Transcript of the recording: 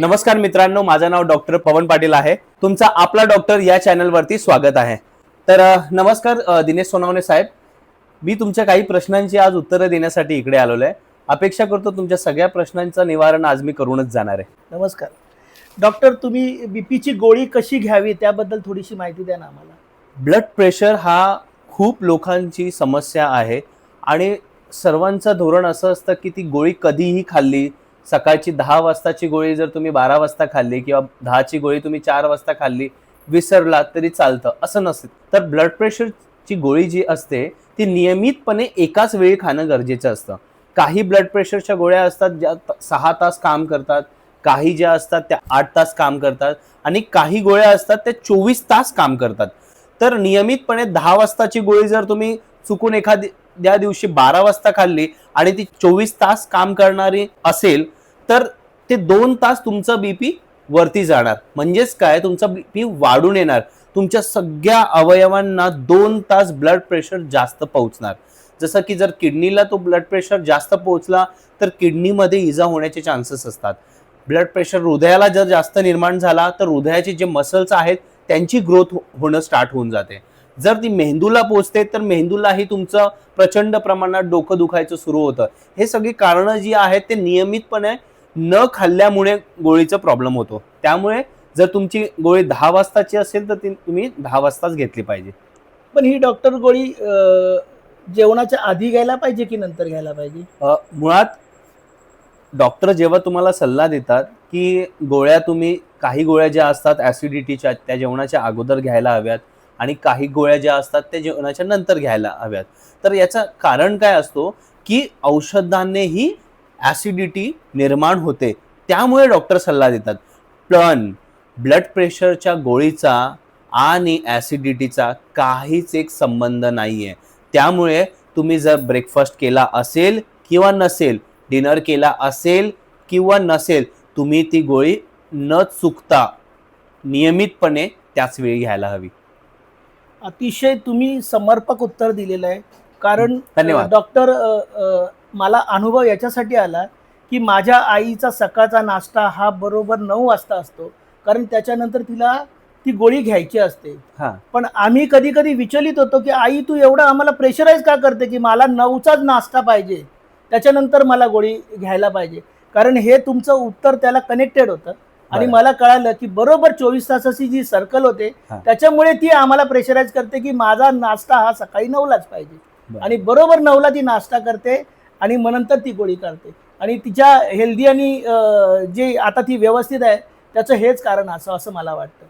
नमस्कार मित्रांनो, माझं नाव डॉक्टर पवन पाटील आहे. तुमचा आपला डॉक्टर या चॅनलवरती स्वागत आहे. तर नमस्कार दिनेश सोनवणे साहेब. मी तुमच्या काही प्रश्नांची आज उत्तरं देण्यासाठी इकडे आलेलो आहे. अपेक्षा करतो तुमच्या सगळ्या प्रश्नांचं निवारण आज मी करूनच जाणार आहे. नमस्कार डॉक्टर, तुम्ही बीपीची गोळी कशी घ्यावी त्याबद्दल थोडीशी माहिती द्या ना आम्हाला. ब्लड प्रेशर हा खूप लोकांची समस्या आहे आणि सर्वांचं धोरण असं असतं की ती गोळी कधीही खाल्ली, सकाळची 10 वाजताची गोळी जर तुम्ही 12 वाजता खाल्ली किंवा 10ची गोळी तुम्ही 4 वाजता खाल्ली, विसरलात तरी चालतं, असं नसतं. तर ब्लड प्रेशरची गोळी जी असते ती नियमितपणे एकाच वेळी खाणं गरजेचं असतं. काही ब्लड प्रेशरच्या गोळ्या असतात ज्या 6 तास काम करतात, काही ज्या असतात त्या 8 तास काम करतात आणि काही गोळ्या असतात त्या 24 तास काम करतात. तर नियमितपणे 10 वाजताची गोळी जर तुम्ही चुकून एखाद्या दिवशी 12 वाजता खाल्ली आणि ती 24 तास काम करणारी असेल तर ते 2 तास तुमचं बीपी वरती जाणार. म्हणजेच काय, तुमचा बीपी वाढून येणार. तुमच्या सगळ्या अवयवांना 2 तास ब्लड प्रेशर जास्त पोहोचणार. जसं की जर किडनीला तो ब्लड प्रेशर जास्त पोहोचला तर किडनीमध्ये इजा होण्याचे चान्सेस असतात. ब्लड प्रेशर हृदयाला जर जास्त निर्माण झाला तर हृदयाचे जे मसल्स आहेत त्यांची ग्रोथ होणं स्टार्ट होऊन जाते. जर ती मेंदूला पोहोचते तर मेंदूलाही तुमचं प्रचंड प्रमाणात डोकं दुखायचं सुरू होतं. हे सगळी कारणं जी आहेत ते नियमितपणे न खाल्ल्यामुळे गोळीचा प्रॉब्लेम होतो. त्यामुळे जर तुमची गोळी 10 वाजताची असेल तर ती तुम्ही 10 वाजताच घेतली पाहिजे. पण ही डॉक्टर गोळी जेवणाच्या आधी घ्यायला पाहिजे की नंतर घ्यायला पाहिजे? मुळात डॉक्टर जेव्हा तुम्हाला सल्ला देतात की गोळ्या तुम्ही, काही गोळ्या ज्या असतात ॲसिडिटीच्या त्या जेवणाच्या अगोदर घ्यायला हव्यात आणि काही गोळ्या ज्या असतात त्या जेवणाच्या नंतर घ्यायला हव्यात. तर याचं कारण काय असतो की औषधांनीही ॲसिडिटी निर्माण होते, त्यामुळे डॉक्टर सल्ला देतात. पण ब्लड प्रेशरच्या गोळीचा आणि ॲसिडिटीचा काहीच एक संबंध नाही आहे. त्यामुळे तुम्ही जर ब्रेकफास्ट केला असेल किंवा नसेल, डिनर केला असेल किंवा नसेल, तुम्ही ती गोळी न चुकता नियमितपणे त्याच वेळी घ्यायला हवी. अतिशय तुम्ही समर्पक उत्तर दिलेलं आहे. कारण धन्यवाद. डॉक्टर, मला अनुभव याच्यासाठी आला की माझ्या आईचा सकाळचा नाश्ता हा बरोबर 9 वाजता असतो, कारण त्याच्यानंतर तिला ती गोळी घ्यायची असते. पण आम्ही कधी कधी विचलित होतो की आई तू एवढं आम्हाला प्रेशराईज का करते की मला 9चाच नाश्ता पाहिजे, त्याच्यानंतर मला गोळी घ्यायला पाहिजे. कारण हे तुमचं उत्तर त्याला कनेक्टेड होतं आणि मला कळालं की बरोबर 24 तासाची जी सर्कल होते त्याच्यामुळे ती आम्हाला प्रेशराईज करते की माझा नाश्ता हा सकाळी 9लाच पाहिजे. आणि बरोबर 9ला ती नाश्ता करते आणि मग नंतर ती गोळी करते. आणि तिच्या हेल्दी आणि जे आता ती व्यवस्थित आहे त्याचं हेच कारण असं मला वाटतं.